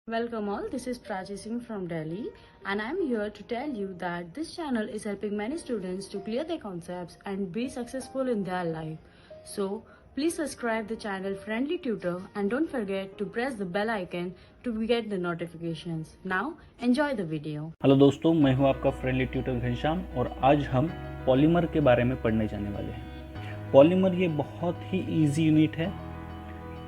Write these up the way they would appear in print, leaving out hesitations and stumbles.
Welcome all, this is Prachi Singh from Delhi and I am here to tell you that this channel is helping many students to clear their concepts and be successful in their life. So, please subscribe the channel Friendly Tutor and don't forget to press the bell icon to get the notifications. Now, enjoy the video. Hello दोस्तों, मैं हूं आपका friendly tutor Ghanshyam और आज हम polymer के बारे में पढ़ने जाने वाले हैं। पॉलीमर ये बहुत ही इजी यूनिट है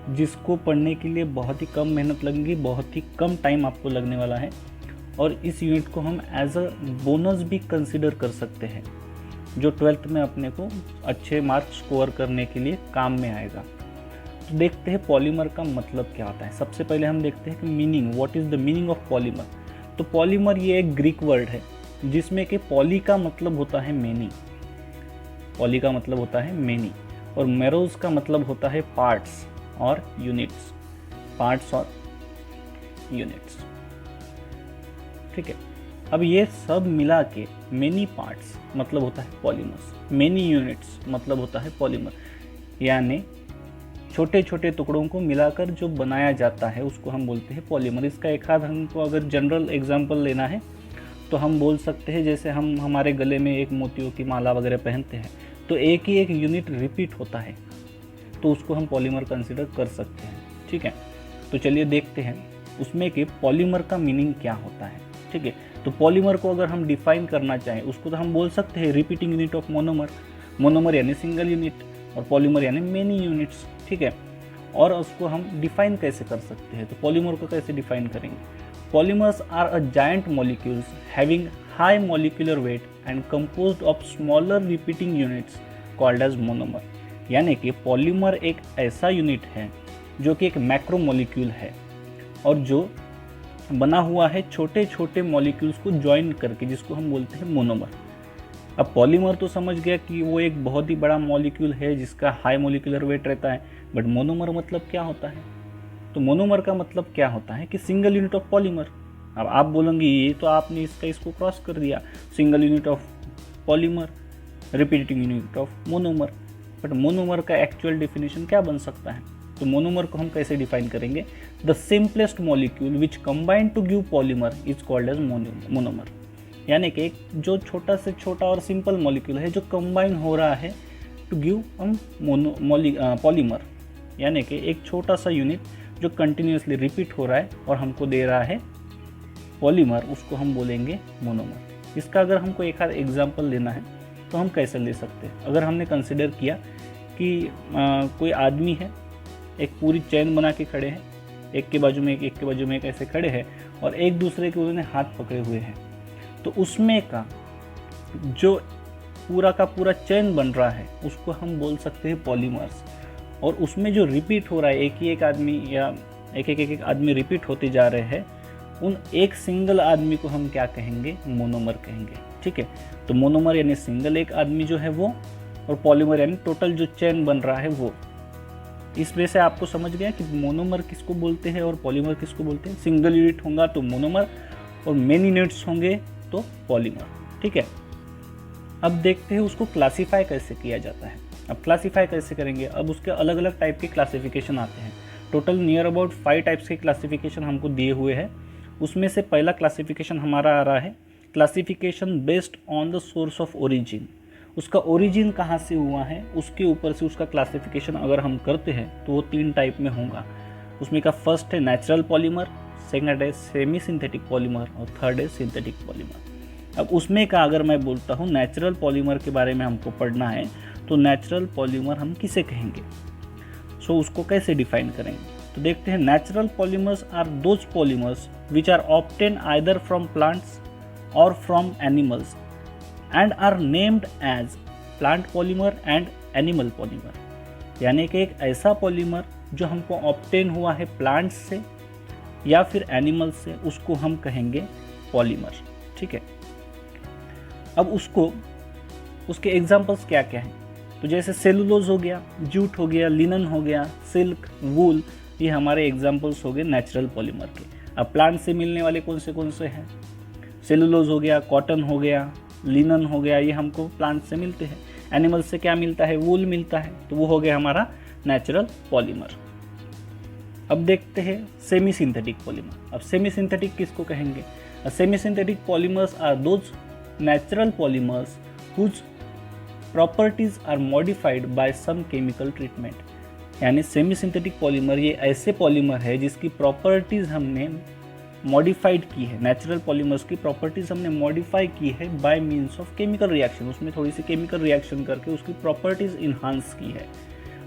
जिसको पढ़ने के लिए बहुत ही कम मेहनत लगेगी, बहुत ही कम टाइम आपको लगने वाला है और इस यूनिट को हम एज अ बोनस भी कंसिडर कर सकते हैं जो 12th में अपने को अच्छे मार्क्स स्कोर करने के लिए काम में आएगा। तो देखते हैं पॉलीमर का मतलब क्या होता है। सबसे पहले हम देखते हैं कि meaning, what is the meaning of polymer. तो पॉलीमर ये एक ग्रीक वर्ड है जिसमें कि पॉली का मतलब होता है मेनी, पॉली का मतलब होता है मेनी और मेरोज का मतलब होता है पार्ट्स और यूनिट्स, पार्ट्स और यूनिट्स। ठीक है, अब ये सब मिला के मेनी पार्ट्स मतलब होता है पॉलीमर्स, मेनी यूनिट्स मतलब होता है पॉलीमर, यानी छोटे छोटे टुकड़ों को मिलाकर जो बनाया जाता है उसको हम बोलते हैं पॉलीमर। इसका एक आध हमको अगर जनरल एग्जांपल लेना है तो हम बोल सकते हैं, जैसे हम हमारे गले में एक मोतियों की माला वगैरह पहनते हैं तो एक ही एक यूनिट रिपीट होता है तो उसको हम पॉलीमर कंसिडर कर सकते हैं। ठीक है, तो चलिए देखते हैं उसमें कि पॉलीमर का मीनिंग क्या होता है। ठीक है, तो पॉलीमर को अगर हम डिफाइन करना चाहें उसको तो हम बोल सकते हैं repeating unit of monomer, monomer यानी सिंगल यूनिट और पॉलीमर यानी मेनी यूनिट्स। ठीक है, और उसको हम डिफाइन कैसे कर सकते हैं, तो पॉलीमर को कैसे डिफाइन करेंगे। Polymers are a giant molecules having high molecular weight and composed of smaller repeating units called as monomer. यानी कि पॉलीमर एक ऐसा यूनिट है जो कि एक मैक्रो मॉलिक्यूल है और जो बना हुआ है छोटे छोटे मॉलिक्यूल्स को ज्वाइन करके, जिसको हम बोलते हैं मोनोमर। अब पॉलीमर तो समझ गया कि वो एक बहुत ही बड़ा मॉलिक्यूल है जिसका हाई मॉलिक्यूलर वेट रहता है, बट मोनोमर मतलब क्या होता है। तो मोनोमर का मतलब क्या होता है कि सिंगल यूनिट ऑफ पॉलीमर। अब आप बोलेंगे ये तो आपने इसको क्रॉस कर दिया, single unit of polymer, repeating unit of monomer, but monomer का एक्चुअल डेफिनेशन क्या बन सकता है। तो मोनोमर को हम कैसे डिफाइन करेंगे, the simplest molecule which combine to give polymer is called as monomer. यानी कि एक जो छोटा से छोटा और सिंपल मॉलिक्यूल है जो कंबाइन हो रहा है टू गिव पॉलीमर, यानी कि एक छोटा सा यूनिट जो कंटिन्यूसली रिपीट हो रहा है और हमको दे रहा है पॉलीमर, उसको हम बोलेंगे मोनोमर। इसका अगर हमको एक आध एग्जाम्पल लेना है तो हम कैसे ले सकते हैं। अगर हमने कंसिडर किया कि कोई आदमी है, एक पूरी चैन बना के खड़े हैं, एक के बाजू में एक के बाजू में एक ऐसे खड़े हैं और एक दूसरे के उन्होंने हाथ पकड़े हुए हैं, तो उसमें का जो पूरा का पूरा चैन बन रहा है उसको हम बोल सकते हैं पॉलीमर्स। और उसमें जो रिपीट हो रहा है, एक ही एक आदमी या एक आदमी रिपीट होते जा रहे हैं, उन एक सिंगल आदमी को हम क्या कहेंगे, मोनोमर कहेंगे। ठीक है, तो मोनोमर यानी सिंगल एक आदमी जो है वो, और पॉलीमर यानी टोटल जो चेन बन रहा है वो। इस वजह से आपको समझ गया कि मोनोमर किसको बोलते हैं और पॉलीमर किसको बोलते हैं। सिंगल यूनिट होगा तो मोनोमर और मेनी यूनिट्स होंगे तो पॉलीमर। ठीक है, अब देखते हैं उसको क्लासीफाई कैसे किया जाता है। अब क्लासीफाई कैसे करेंगे, अब उसके अलग अलग टाइप के क्लासिफिकेशन आते हैं। टोटल नियर अबाउट 5 टाइप्स के क्लासिफिकेशन हमको दिए हुए हैं। उसमें से पहला क्लासिफिकेशन हमारा आ रहा है classification based on the source of origin. उसका ओरिजिन कहाँ से हुआ है उसके ऊपर से उसका क्लासिफिकेशन अगर हम करते हैं तो वो 3 टाइप में होगा। उसमें का फर्स्ट है नेचुरल पॉलीमर, सेकंड है सेमी सिंथेटिक पॉलीमर और थर्ड है सिंथेटिक पॉलीमर। अब उसमें का अगर मैं बोलता हूँ नेचुरल पॉलीमर के बारे में हमको पढ़ना है तो नेचुरल पॉलीमर हम किसे कहेंगे, सो उसको कैसे डिफाइन करेंगे। तो देखते हैं, natural polymers are those polymers which are obtain either from plants और from animals and are named as plant polymer and animal polymer. यानी कि एक ऐसा पॉलीमर जो हमको ऑब्टेन हुआ है प्लांट्स से या फिर एनिमल से, उसको हम कहेंगे पॉलीमर। ठीक है, अब उसके एग्जाम्पल्स क्या क्या हैं, तो जैसे सेलुलोज हो गया, जूट हो गया, लिनन हो गया, सिल्क, वूल, ये हमारे एग्जाम्पल्स हो गए नेचुरल पॉलीमर के। अब प्लांट से मिलने वाले कौन से हैं, सेलुलोज हो गया, कॉटन हो गया, लिनन हो गया, ये हमको प्लांट से मिलते हैं। एनिमल से क्या मिलता है, वूल मिलता है, तो वो हो गया हमारा नेचुरल पॉलीमर। अब देखते हैं सेमी सिंथेटिक पॉलीमर। अब सेमी सिंथेटिक किसको कहेंगे? Semi synthetic polymers are those natural polymers whose properties are modified by some chemical treatment. यानी सेमी सिंथेटिक पॉलीमर ये ऐसे पॉलीमर है जिसकी प्रॉपर्टीज हमने मॉडिफाइड की है, नेचुरल पॉलीमर्स की प्रॉपर्टीज हमने मॉडिफाई की है bye means of chemical reaction. उसमें थोड़ी सी केमिकल रिएक्शन करके उसकी प्रॉपर्टीज इन्हांस की है।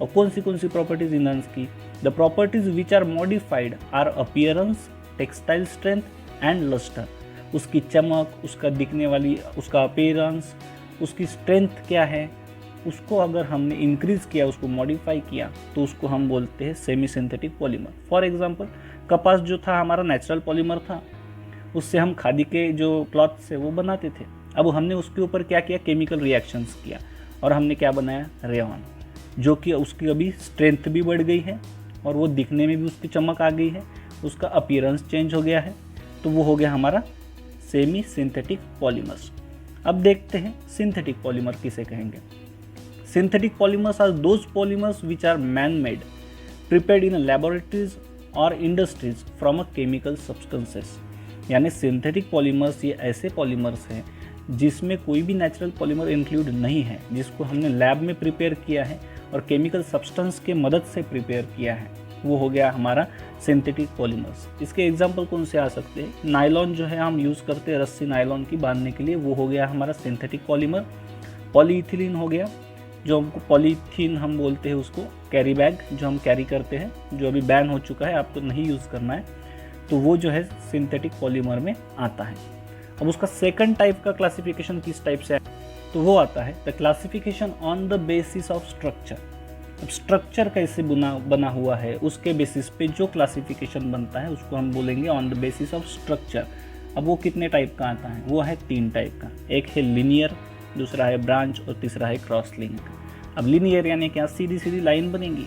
और कौन सी प्रॉपर्टीज इन्हांस की? The properties which are modified are appearance, textile strength and lustre. उसकी चमक, उसका दिखने वाली, उसका अपीयरेंस, उसकी स्ट्रेंथ क्या है, उसको अगर हमने इंक्रीज किया, उसको मॉडिफाई किया, तो उसको हम बोलते हैं semi synthetic polymer. For example कपास जो था हमारा नेचुरल पॉलीमर था, उससे हम खादी के जो क्लॉथ्स है वो बनाते थे। अब हमने उसके ऊपर क्या किया? केमिकल रिएक्शंस किया और हमने क्या बनाया? रेयॉन, जो कि उसकी अभी स्ट्रेंथ भी बढ़ गई है और वो दिखने में भी उसकी चमक आ गई है, उसका अपीयरेंस चेंज हो गया है, तो वो हो गया हमारा सेमी सिंथेटिक पॉलीमर्स। अब देखते हैं सिंथेटिक पॉलीमर किसे कहेंगे। Synthetic polymers are those polymers which are man made, prepared in laboratories और industries from a chemical substances. यानी सिंथेटिक पॉलीमर्स ये ऐसे पॉलीमर्स हैं जिसमें कोई भी नेचुरल पॉलीमर इंक्लूड नहीं है, जिसको हमने लैब में प्रिपेयर किया है और केमिकल सब्सटेंस के मदद से प्रिपेयर किया है, वो हो गया हमारा सिंथेटिक पॉलीमर्स। इसके एग्जांपल कौन से आ सकते हैं? नायलॉन जो है हम यूज़ करते हैं रस्सी नायलॉन की बांधने के लिए, वो हो गया हमारा सिंथेटिक पॉलीमर। पॉलीइथिलीन हो गया, जो हमको पॉलीथीन हम बोलते हैं उसको, कैरी बैग जो हम कैरी करते हैं, जो अभी बैन हो चुका है, आपको नहीं यूज़ करना है, तो वो जो है सिंथेटिक पॉलीमर में आता है। अब उसका सेकंड टाइप का क्लासिफिकेशन किस टाइप से है? तो वो आता है the classification on the basis of structure. अब स्ट्रक्चर कैसे बना हुआ है उसके बेसिस पे जो क्लासिफिकेशन बनता है उसको हम बोलेंगे on the basis of structure. अब वो कितने टाइप का आता है? वो है 3 टाइप का। एक है लिनियर, दूसरा है ब्रांच और तीसरा है क्रॉस लिंक। अब लिनियर यानी क्या? सीधी सीधी लाइन बनेगी।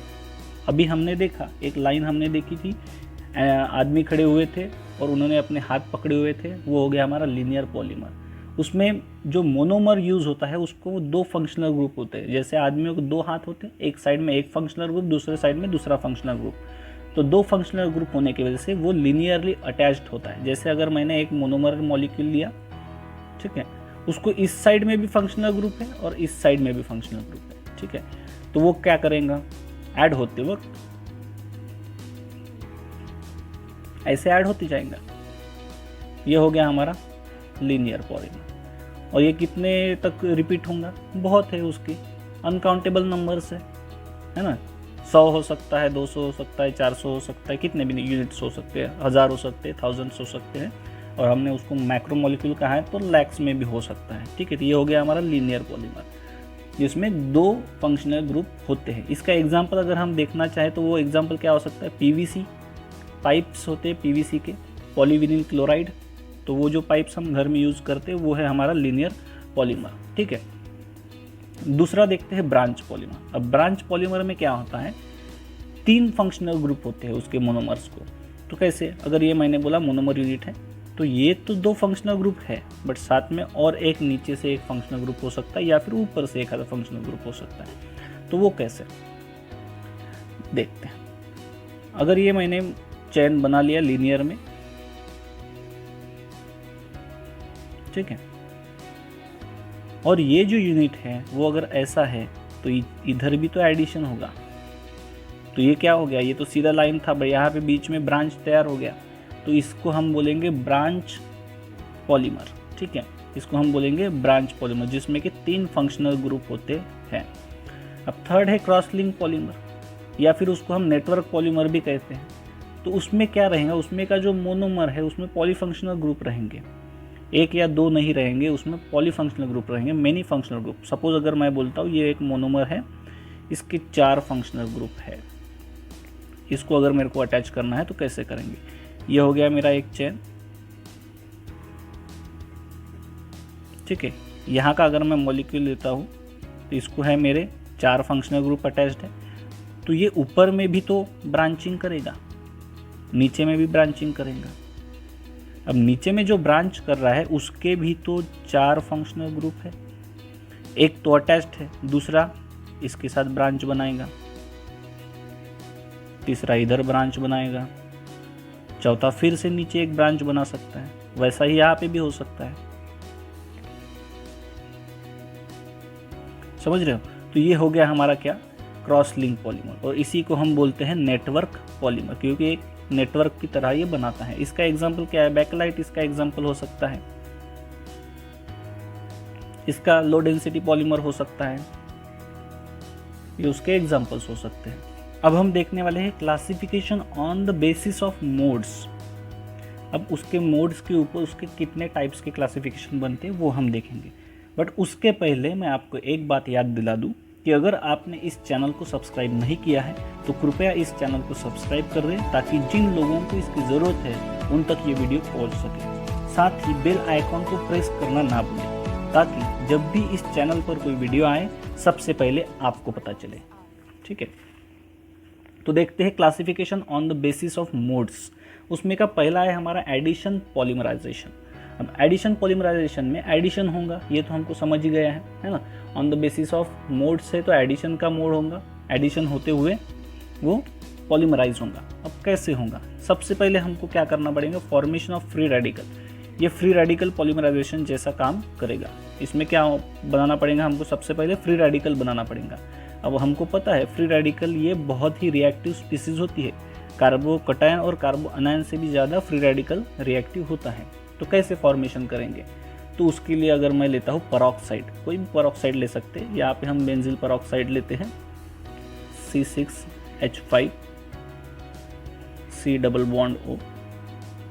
अभी हमने देखा, एक लाइन हमने देखी थी, आदमी खड़े हुए थे और उन्होंने अपने हाथ पकड़े हुए थे, वो हो गया हमारा लिनियर पॉलीमर। उसमें जो मोनोमर यूज़ होता है उसको 2 फंक्शनल ग्रुप होते हैं। जैसे आदमियों को 2 हाथ होते हैं, एक साइड में एक फंक्शनल ग्रुप, दूसरे साइड में दूसरा फंक्शनल ग्रुप, तो 2 फंक्शनल ग्रुप होने की वजह से वो लिनियरली अटैच्ड होता है। जैसे अगर मैंने एक मोनोमर मॉलिक्यूल लिया, ठीक है, उसको इस साइड में भी फंक्शनल ग्रुप है और इस साइड में भी फंक्शनल ग्रुप है, ठीक है, तो वो क्या करेगा? ऐड होते वक्त ऐसे ऐड होती जाएगा। ये हो गया हमारा लीनियर पॉलीमर। और ये कितने तक रिपीट होगा? बहुत है, उसकी अनकाउंटेबल नंबर्स है ना। 100 हो सकता है, 200 हो सकता है, 400 हो सकता है, कितने भी यूनिट्स हो सकते हैं, 1000 हो सकते हैं, 1000 हो सकते हैं, और हमने उसको मैक्रोमोलिक्यूल कहा है तो लैक्स में भी हो सकता है, ठीक है। तो ये हो गया हमारा लीनियर पॉलीमर जिसमें 2 फंक्शनल ग्रुप होते हैं। इसका एग्जाम्पल अगर हम देखना चाहें तो वो एग्जाम्पल क्या हो सकता है? पीवीसी पाइप्स होते हैं, पीवीसी के, पॉलीविनिल क्लोराइड, तो वो जो पाइप्स हम घर में यूज़ करते हैं वो है हमारा लीनियर पॉलीमर, ठीक है। दूसरा देखते हैं ब्रांच पॉलीमर। अब ब्रांच पॉलीमर में क्या होता है? 3 फंक्शनल ग्रुप होते हैं उसके मोनोमर्स को। तो कैसे? अगर ये मैंने बोला मोनोमर यूनिट है तो ये तो 2 फंक्शनल ग्रुप है, बट साथ में और एक नीचे से एक फंक्शनल ग्रुप हो सकता है या फिर ऊपर से एक आधा फंक्शनल ग्रुप हो सकता है। तो वो कैसे देखते हैं। अगर ये मैंने चेन बना लिया लीनियर में, ठीक है, और ये जो यूनिट है वो अगर ऐसा है तो इधर भी तो एडिशन होगा। तो ये क्या हो गया? ये तो सीधा लाइन था, भाई यहाँ पे बीच में ब्रांच तैयार हो गया, तो इसको हम बोलेंगे ब्रांच पॉलीमर, ठीक है। इसको हम बोलेंगे ब्रांच पॉलीमर जिसमें कि 3 फंक्शनल ग्रुप होते हैं। अब थर्ड है क्रॉस लिंक पॉलीमर, या फिर उसको हम नेटवर्क पॉलीमर भी कहते हैं। तो उसमें क्या रहेगा? उसमें का जो मोनोमर है उसमें पॉलीफंक्शनल ग्रुप रहेंगे, 1 या 2 नहीं रहेंगे, उसमें पॉलीफंक्शनल ग्रुप रहेंगे, मेनी फंक्शनल ग्रुप। सपोज अगर मैं बोलता हूँ ये एक मोनोमर है, इसके 4 फंक्शनल ग्रुप है, इसको अगर मेरे को अटैच करना है तो कैसे करेंगे? ये हो गया मेरा एक चेन, ठीक है। यहाँ का अगर मैं मॉलिक्यूल लेता हूँ तो इसको है मेरे 4 फंक्शनल ग्रुप अटैच्ड है, तो ये ऊपर में भी तो ब्रांचिंग करेगा, नीचे में भी ब्रांचिंग करेगा। अब नीचे में जो ब्रांच कर रहा है उसके भी तो 4 फंक्शनल ग्रुप है, एक तो अटैच्ड है, दूसरा इसके साथ ब्रांच बनाएगा, तीसरा इधर ब्रांच बनाएगा, चौथा फिर से नीचे एक ब्रांच बना सकता है। वैसा ही यहाँ पे भी हो सकता है, समझ रहे हो। तो ये हो गया हमारा क्या, क्रॉस लिंक पॉलीमर, और इसी को हम बोलते हैं नेटवर्क पॉलीमर, क्योंकि एक नेटवर्क की तरह ये बनाता है। इसका एग्जाम्पल क्या है, बैकलाइट इसका एग्जाम्पल हो सकता है, इसका लो डेंसिटी पॉलीमर हो सकता है, ये उसके एग्जाम्पल्स हो सकते हैं। अब हम देखने वाले हैं classification on the basis of modes. अब उसके मोड्स के ऊपर उसके कितने टाइप्स के क्लासिफिकेशन बनते हैं वो हम देखेंगे। बट उसके पहले मैं आपको एक बात याद दिला दूं कि अगर आपने इस चैनल को सब्सक्राइब नहीं किया है तो कृपया इस चैनल को सब्सक्राइब कर दें, ताकि जिन लोगों को इसकी ज़रूरत है उन तक ये वीडियो पहुंच सके। साथ ही बेल आइकॉन को प्रेस करना ना भूलें, ताकि जब भी इस चैनल पर कोई वीडियो आए सबसे पहले आपको पता चले। ठीक है, तो देखते हैं classification on the basis of modes. उसमें का पहला है हमारा एडिशन पॉलीमराइजेशन। अब एडिशन पॉलीमराइजेशन में एडिशन होगा, ये तो हमको समझ ही गया है ना। On the basis of modes है तो एडिशन का मोड होगा, एडिशन होते हुए वो पॉलीमराइज होगा। अब कैसे होगा, सबसे पहले हमको क्या करना पड़ेगा, फॉर्मेशन ऑफ फ्री रेडिकल। ये फ्री रेडिकल पॉलीमराइजेशन जैसा काम करेगा। इसमें क्या बनाना पड़ेगा, हमको सबसे पहले फ्री रेडिकल बनाना पड़ेगा। अब हमको पता है फ्री रेडिकल ये बहुत ही रिएक्टिव स्पीसीज होती है, कार्बोकटायन और कार्बो अनायन से भी ज़्यादा फ्री रेडिकल रिएक्टिव होता है। तो कैसे फॉर्मेशन करेंगे, तो उसके लिए अगर मैं लेता हूँ परऑक्साइड, कोई भी परऑक्साइड ले सकते हैं। यहाँ पे हम बेंजील परऑक्साइड लेते हैं, C6H5, C double bond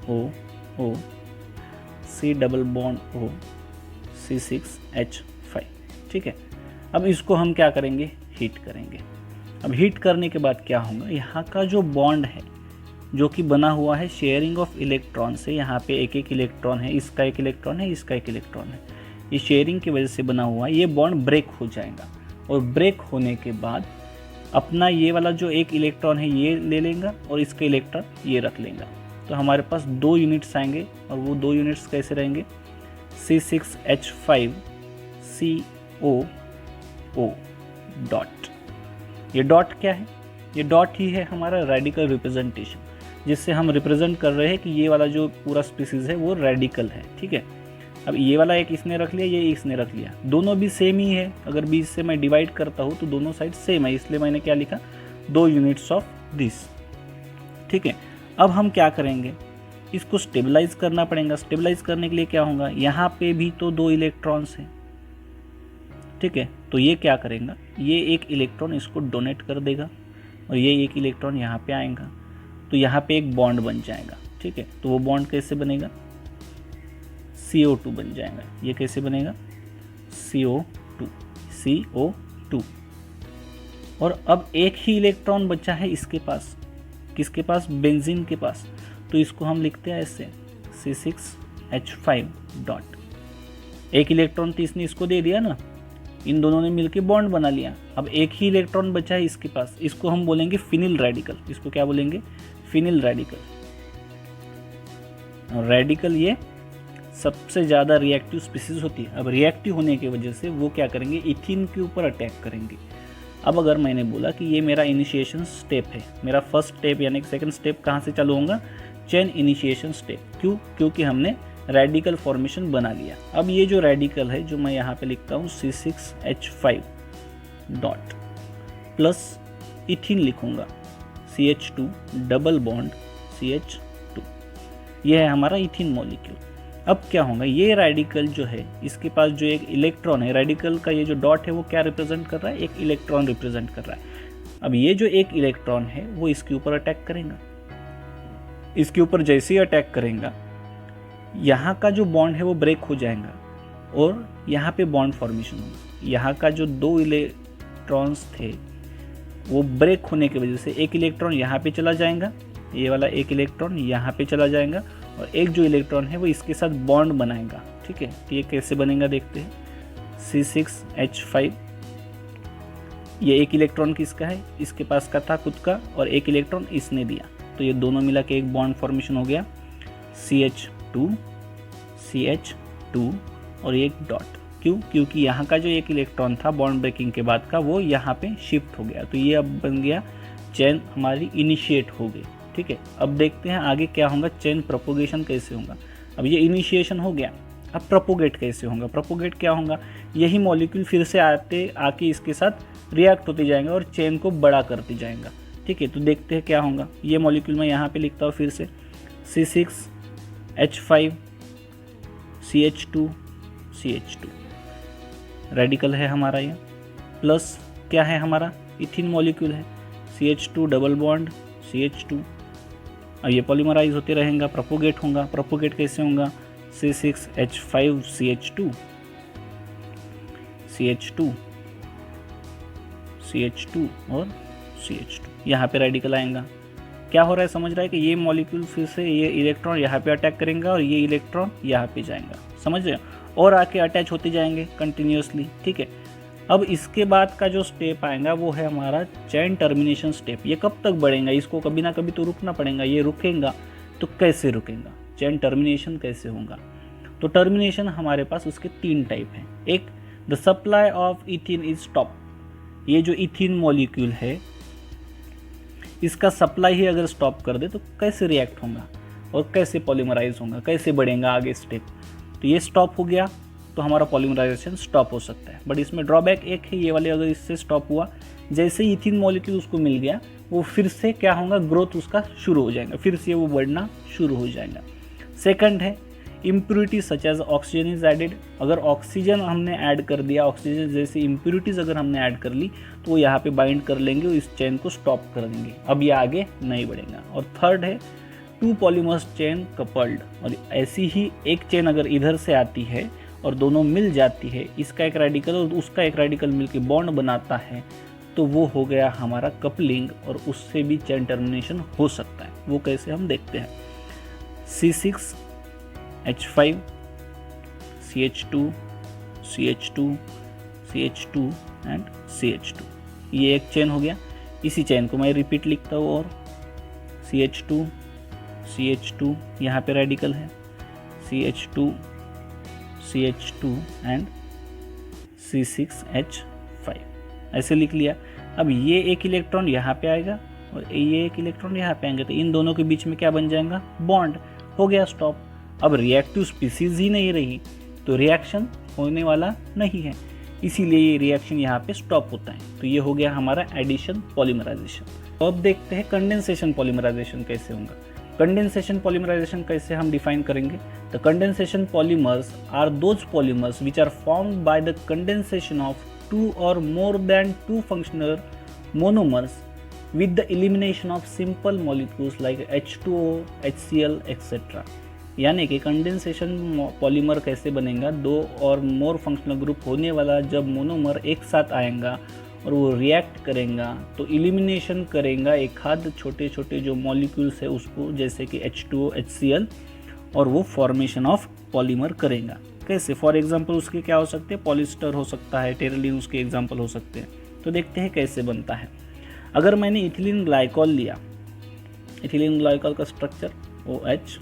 O, C double bond O, C6H5। ठीक है, अब इसको हम क्या करेंगे, हीट करेंगे। अब हीट करने के बाद क्या होगा, यहाँ का जो बॉन्ड है जो कि बना हुआ है शेयरिंग ऑफ इलेक्ट्रॉन से, यहाँ पे एक एक इलेक्ट्रॉन है, इसका एक इलेक्ट्रॉन है, इसका एक इलेक्ट्रॉन है, ये शेयरिंग की वजह से बना हुआ है, ये बॉन्ड ब्रेक हो जाएगा। और ब्रेक होने के बाद अपना ये वाला जो एक इलेक्ट्रॉन है ये ले लेगा और इसका इलेक्ट्रॉन ये रख लेगा। तो हमारे पास 2 यूनिट्स आएंगे, और वो 2 यूनिट्स कैसे रहेंगे, C6H5 COO डॉट। ये डॉट क्या है, ये डॉट ही है हमारा रेडिकल रिप्रेजेंटेशन, जिससे हम रिप्रेजेंट कर रहे हैं कि ये वाला जो पूरा स्पीसीज है वो रेडिकल है। ठीक है, अब ये वाला एक इसने रख लिया, ये इसने रख लिया, दोनों भी सेम ही है। अगर बीच से मैं डिवाइड करता हूँ तो दोनों साइड सेम है, इसलिए मैंने क्या लिखा, 2 यूनिट्स ऑफ दिस। ठीक है, अब हम क्या करेंगे, इसको स्टेबलाइज करना पड़ेगा। स्टेबलाइज करने के लिए क्या होगा, यहाँ पे भी तो 2 इलेक्ट्रॉन्स हैं। ठीक है, तो ये क्या करेगा, ये एक इलेक्ट्रॉन इसको डोनेट कर देगा और ये एक इलेक्ट्रॉन यहाँ पे आएगा, तो यहाँ पे एक बॉन्ड बन जाएगा। ठीक है, तो वो बॉन्ड कैसे बनेगा, CO2 बन जाएगा। ये कैसे बनेगा, CO2। और अब एक ही इलेक्ट्रॉन बचा है इसके पास, किसके पास, बेंजीन के पास, तो इसको हम लिखते हैं ऐसे C6H5 डॉट। एक इलेक्ट्रॉन तो इसने इसको दे दिया ना, इन दोनों ने मिलकर बॉन्ड बना लिया। अब एक ही इलेक्ट्रॉन बचा है इसके पास, इसको हम बोलेंगे फिनिल रेडिकल। इसको क्या बोलेंगे, फिनिल रेडिकल। रेडिकल ये सबसे ज़्यादा रिएक्टिव स्पीसीज होती है। अब रिएक्टिव होने की वजह से वो क्या करेंगे, इथीन के ऊपर अटैक करेंगे। अब अगर मैंने बोला कि ये मेरा इनिशिएशन स्टेप है, मेरा फर्स्ट स्टेप यानी कि सेकंड स्टेप कहाँ से चालू होगा, चेन इनिशिएशन स्टेप। क्यों, क्योंकि हमने रेडिकल फॉर्मेशन बना लिया। अब ये जो रेडिकल है जो मैं यहाँ पे लिखता हूँ C6H5 डॉट प्लस इथीन लिखूँगा CH2 डबल बॉन्ड CH2, ये है हमारा इथीन मॉलिक्यूल। अब क्या होगा, ये रेडिकल जो है इसके पास जो एक इलेक्ट्रॉन है, रेडिकल का ये जो डॉट है वो क्या रिप्रेजेंट कर रहा है, एक इलेक्ट्रॉन रिप्रेजेंट कर रहा है। अब ये जो एक इलेक्ट्रॉन है वो इसके ऊपर अटैक करेगा। इसके ऊपर जैसे ही अटैक करेगा, यहाँ का जो बॉन्ड है वो ब्रेक हो जाएगा और यहाँ पे बॉन्ड फॉर्मेशन होगा। यहाँ का जो 2 इलेक्ट्रॉन्स थे वो ब्रेक होने की वजह से एक इलेक्ट्रॉन यहाँ पे चला जाएगा, ये वाला एक इलेक्ट्रॉन यहाँ पे चला जाएगा, और एक जो इलेक्ट्रॉन है वो इसके साथ बॉन्ड बनाएगा। ठीक है, तो ये कैसे बनेगा देखते हैं, C6H5, ये एक इलेक्ट्रॉन किसका है, इसके पास का था खुद का, और एक इलेक्ट्रॉन इसने दिया, तो ये दोनों मिला के एक बॉन्ड फॉर्मेशन हो गया, CH2 और एक डॉट। क्यों, क्योंकि यहाँ का जो एक इलेक्ट्रॉन था बॉन्ड ब्रेकिंग के बाद का वो यहाँ पे शिफ्ट हो गया, तो ये अब बन गया चेन हमारी इनिशिएट हो गई। ठीक है, अब देखते हैं आगे क्या होगा, चेन प्रोपोगेशन कैसे होगा। अब ये इनिशिएशन हो गया, अब प्रोपोगेट कैसे होगा। प्रोपोगेट क्या होगा, यही मॉलिक्यूल फिर से आके इसके साथ रिएक्ट होते जाएंगे और चेन को बड़ा करते जाएगा। ठीक है, तो देखते हैं क्या होगा। ये मॉलिक्यूल मैं यहाँ पे लिखता हूँ फिर से, C6H5 CH2 CH2 रेडिकल है हमारा ये, प्लस क्या है हमारा, इथिन मॉलिक्यूल है, CH2 डबल बॉन्ड CH2। अब ये पॉलीमराइज होते रहेगा, प्रोपोगेट होगा। प्रोपोगेट कैसे होगा, C6H5 CH2 CH2 CH2 और CH2, यहाँ पे रेडिकल आएगा। क्या हो रहा है, समझ रहा है कि ये मॉलिक्यूल फिर से ये इलेक्ट्रॉन यहाँ पे अटैक करेंगे और ये इलेक्ट्रॉन यहाँ पे जाएगा, समझ रहे हो, और आके अटैच होते जाएंगे कंटिन्यूसली। ठीक है, अब इसके बाद का जो स्टेप आएगा वो है हमारा चेन टर्मिनेशन स्टेप। ये कब तक बढ़ेगा, इसको कभी ना कभी तो रुकना पड़ेगा। ये रुकेगा तो कैसे रुकेगा, चेन टर्मिनेशन कैसे होगा। तो टर्मिनेशन हमारे पास उसके 3 टाइप हैं। एक, the supply of इथिन is stop. ये जो इथिन मॉलिक्यूल है इसका सप्लाई ही अगर स्टॉप कर दे तो कैसे रिएक्ट होगा और कैसे पॉलीमराइज होगा, कैसे बढ़ेगा आगे स्टेप। तो ये स्टॉप हो गया तो हमारा पॉलीमराइजेशन स्टॉप हो सकता है। बट इसमें ड्रॉबैक एक है, ये वाले अगर इससे स्टॉप हुआ, जैसे ही इथिन मॉलिक्यूल उसको मिल गया वो फिर से क्या होगा, ग्रोथ उसका शुरू हो जाएगा, फिर से वो बढ़ना शुरू हो जाएगा। सेकंड है impurity such as oxygen is added. अगर ऑक्सीजन हमने ऐड कर दिया, ऑक्सीजन जैसी इम्प्यूरिटीज अगर हमने ऐड कर ली तो वो यहाँ पे बाइंड कर लेंगे और इस चेन को स्टॉप कर देंगे, अब ये आगे नहीं बढ़ेगा। और थर्ड है टू पॉलीमर्स चेन कपल्ड। और ऐसी ही एक चेन अगर इधर से आती है और दोनों मिल जाती है, इसका एक रेडिकल और उसका एक रेडिकल मिलकर बॉन्ड बनाता है, तो वो हो गया हमारा कपलिंग और उससे भी चेन टर्मिनेशन हो सकता है। वो कैसे हम देखते हैं। C6H5 CH2 CH2 CH2 and CH2, ये एक चेन हो गया। इसी चेन को मैं रिपीट लिखता हूँ, और CH2 CH2 यहाँ पे रेडिकल है, CH2 CH2 एंड C6H5 ऐसे लिख लिया। अब ये एक इलेक्ट्रॉन यहाँ पे आएगा और ये एक इलेक्ट्रॉन यहाँ पे आएंगे, तो इन दोनों के बीच में क्या बन जाएगा, बॉन्ड। हो गया स्टॉप। अब रिएक्टिव स्पीसीज ही नहीं रही तो रिएक्शन होने वाला नहीं है, इसीलिए ये रिएक्शन यहाँ पे स्टॉप होता है। तो ये हो गया हमारा एडिशन पॉलीमराइजेशन। तो अब देखते हैं कंडेंसेशन पॉलीमराइजेशन कैसे होगा। कंडेंसेशन पॉलीमराइजेशन कैसे हम डिफाइन करेंगे। The condensation polymers are those polymers which are formed by the condensation of 2 or more than 2 functional monomers with the elimination of simple molecules like H2O, HCl, etc. यानी कि condensation polymer कैसे बनेगा, 2 और मोर functional group होने वाला जब monomer एक साथ आएगा और वो रिएक्ट करेगा तो इलिमिनेशन करेगा एक आध छोटे छोटे जो मॉलिक्यूल्स है उसको, जैसे कि H2O, HCl, और वो फॉर्मेशन ऑफ पॉलीमर करेगा। कैसे, फॉर एग्जाम्पल उसके क्या हो सकते हैं, पॉलिस्टर हो सकता है, टेरेलिन उसके एग्जाम्पल हो सकते हैं। तो देखते हैं कैसे बनता है। अगर मैंने इथिलीन ग्लाइकॉल लिया, इथिलीन ग्लाइकॉल का structure OH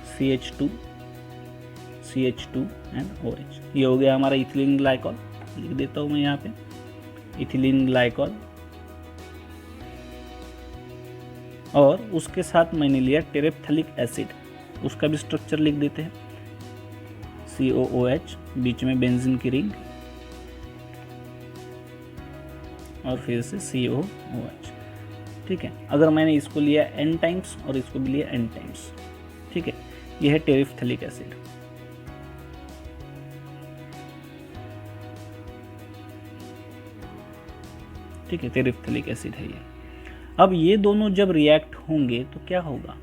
CH2 CH2 and OH, ये हो गया हमारा इथिलीन ग्लाइकॉल। लिख देता हूँ मैं यहाँ पे इथिलीन ग्लाइकॉल, और उसके साथ मैंने लिया टेरेप्थेलिक एसिड, उसका भी स्ट्रक्चर लिख देते हैं COOH, बीच में बेंजीन की रिंग, और फिर से COOH। ठीक है, अगर मैंने इसको लिया N टाइम्स और इसको भी लिया N टाइम्स, ठीक है, यह है टेरेप्थेलिक एसिड। ठीक है, टेरेप्थेलिक एसिड है ये। अब ये दोनों जब रिएक्ट होंगे तो क्या होगा,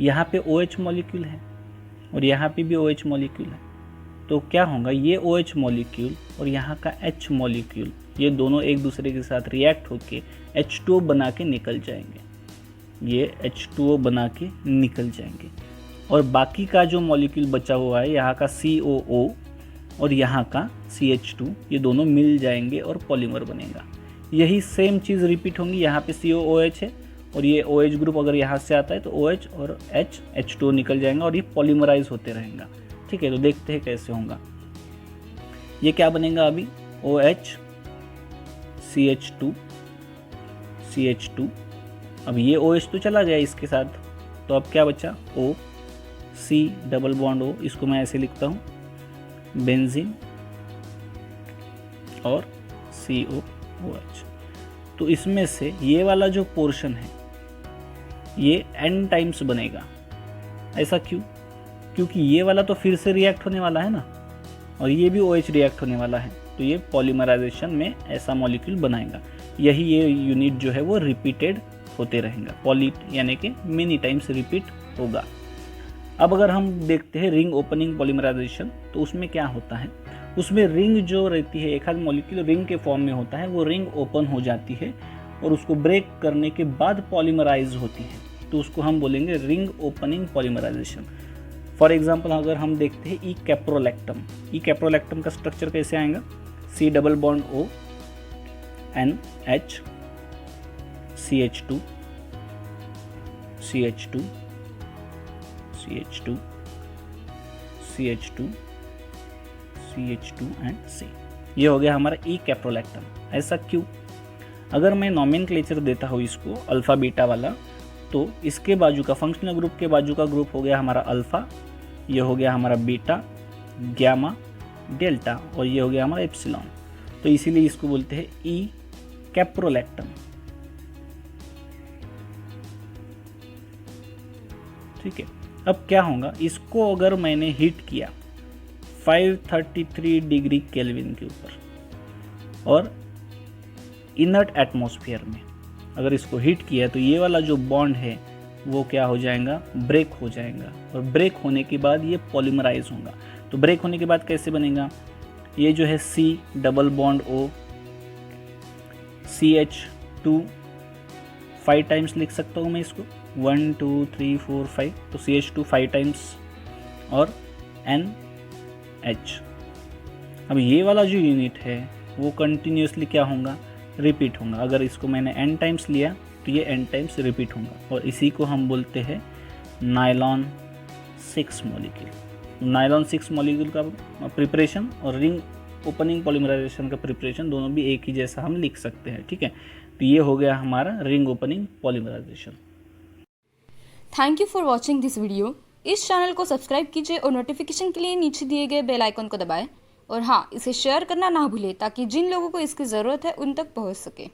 यहाँ पे OH मॉलिक्यूल है और यहाँ पे भी OH मॉलिक्यूल है, तो क्या होगा, ये OH मॉलिक्यूल और यहाँ का H मॉलिक्यूल, ये दोनों एक दूसरे के साथ रिएक्ट होके H2O बना के निकल जाएंगे, ये H2O बना के निकल जाएंगे, और बाकी का जो मॉलिक्यूल बचा हुआ है यहाँ का COO और यहाँ का CH2, ये दोनों मिल जाएंगे और पॉलीमर बनेगा। यही सेम चीज़ रिपीट होंगी, यहाँ पे COOH है और ये OH ग्रुप अगर यहाँ से आता है तो OH और H H2O निकल जाएगा और ये पॉलीमराइज होते रहेगा। ठीक है, तो देखते हैं कैसे होगा। ये क्या बनेगा अभी, OH CH2 CH2। अब ये OH तो चला गया इसके साथ, तो अब क्या बचा O, C double bond O, इसको मैं ऐसे लिखता हूँ, बेंजीन और COOH। तो इसमें से ये वाला जो पोर्शन है ये n टाइम्स बनेगा। ऐसा क्यों? क्योंकि ये वाला तो फिर से रिएक्ट होने वाला है ना, और ये भी OH रिएक्ट होने वाला है, तो ये पॉलीमराइजेशन में ऐसा मॉलिक्यूल बनाएगा। यही ये यूनिट जो है वो रिपीटेड होते रहेगा, पॉली यानी कि मेनी टाइम्स रिपीट होगा। अब अगर हम देखते हैं रिंग ओपनिंग पॉलीमराइजेशन, तो उसमें क्या होता है, उसमें रिंग जो रहती है, एक आध मॉलिक्यूल रिंग के फॉर्म में होता है, वो रिंग ओपन हो जाती है और उसको ब्रेक करने के बाद पॉलीमराइज होती है, तो उसको हम बोलेंगे ring opening polymerisation. For example अगर हम देखते हैं ई कैप्रोलैक्टम का स्ट्रक्चर कैसे आएगा, C double bond O NH CH2 CH2 CH2 CH2 CH2 and C। ये हो गया हमारा ई कैप्रोलैक्टम। ऐसा क्यों? अगर मैं नॉमेनक्लेचर देता हूँ इसको अल्फ़ा बीटा वाला, तो इसके बाजू का फंक्शनल ग्रुप के बाजू का ग्रुप हो गया हमारा अल्फ़ा, ये हो गया हमारा बीटा, गैमा, डेल्टा, और ये हो गया हमारा एप्सिलॉन। तो इसीलिए इसको बोलते हैं ई कैप्रोलैक्टम। ठीक है, अब क्या होगा, इसको अगर मैंने हीट किया 533 डिग्री केल्विन के ऊपर और इनर्ट एटमॉस्फेयर में अगर इसको हीट किया, तो ये वाला जो बॉन्ड है वो क्या हो जाएगा, ब्रेक हो जाएगा, और ब्रेक होने के बाद ये पॉलीमराइज होगा। तो ब्रेक होने के बाद कैसे बनेगा, ये जो है C double bond O CH2 5 times लिख सकता हूँ मैं इसको, 1 2 3 4 5, तो CH2 5 टाइम्स और NH। अब ये वाला जो यूनिट है वो कंटिन्यूसली क्या होगा, रिपीट होगा। अगर इसको मैंने n टाइम्स लिया तो ये n टाइम्स रिपीट होगा, और इसी को हम बोलते हैं नायलॉन 6 मॉलिक्यूल। नायलॉन 6 मॉलिक्यूल का प्रिपरेशन और रिंग ओपनिंग पॉलीमराइजेशन का प्रिपरेशन दोनों भी एक ही जैसा हम लिख सकते हैं। ठीक है, तो ये हो गया हमारा ring opening polymerisation. Thank you for watching this video. इस चैनल को सब्सक्राइब कीजिए और नोटिफिकेशन के लिए नीचे दिए गए बेल आइकन को दबाएं, और हाँ, इसे शेयर करना ना भूलें ताकि जिन लोगों को इसकी ज़रूरत है उन तक पहुंच सके।